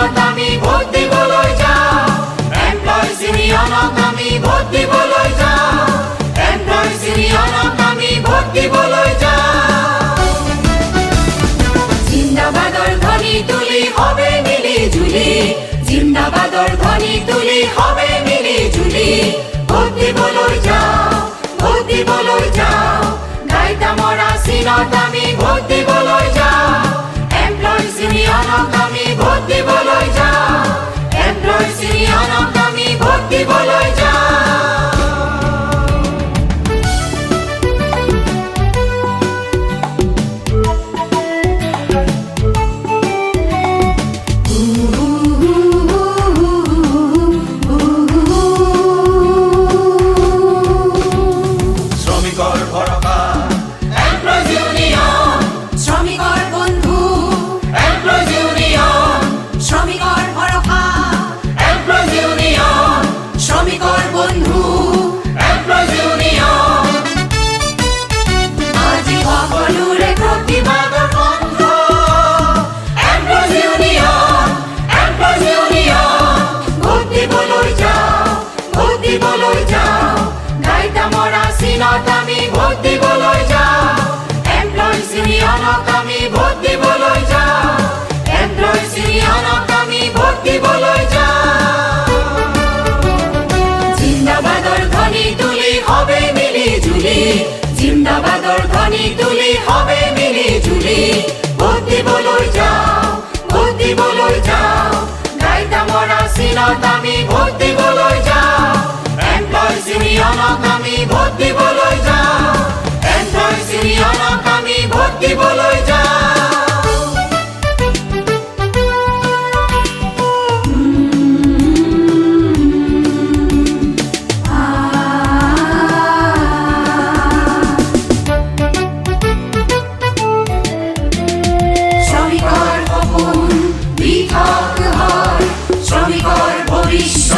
আসিনত আমি ভোট দিবলৈ যাওঁ এমপ্লয়িজ ইউনিয়নক আমি ভোট দিবলৈ যাওঁ এমপ্লয়িজ ইউনিয়নক আমি ভোট দিবলৈ যাওঁ জিন্দাবাদৰ ধ্বনি তুলি হবে মিলি জুলি জিন্দাবাদৰ ধ্বনি তুলি হবে মিলি জুলি ভোট দিবলৈ যাওঁ ভোট দিবলৈ যাওঁ গাইতামৰ আসিনত আমি ভোট দিবলৈ যাওঁ এমপ্লয়িজ ইউনিয়নক আমি ভোট দিবলৈ যাওঁ এমপ্লয়িজ ইউনিয়নক আমি ভোট দিবলৈ যাওঁ আমি ভোট দিবলৈ যাওঁ এমপ্লয়িজ ইউনিয়নক আমি ভোট দিবলৈ যাওঁ এমপ্লয়িজ ইউনিয়নক আমি ভোট দিবলৈ যাওঁ জিন্দাবাদৰ ধ্বনি তুলি হবে মিলি জুলি জিন্দাবাদৰ ধ্বনি তুলি হবে মিলি জুলি ভোট দিবলৈ যাওঁ ভোট দিবলৈ যাওঁ গাইতামৰ আসিনত আমি ভোট দিবলৈ যাওঁ এমপ্লয়িজ ইউনিয়নক আমি ভোট দিবলৈ যাওঁ এমপ্লয়িজ ইউনিয়নক আমি ভোট দিবলৈ যাওঁ শ্ৰমিকৰ সপোন বিথক হয় শ্ৰমিকৰ ভবিষ্যৎ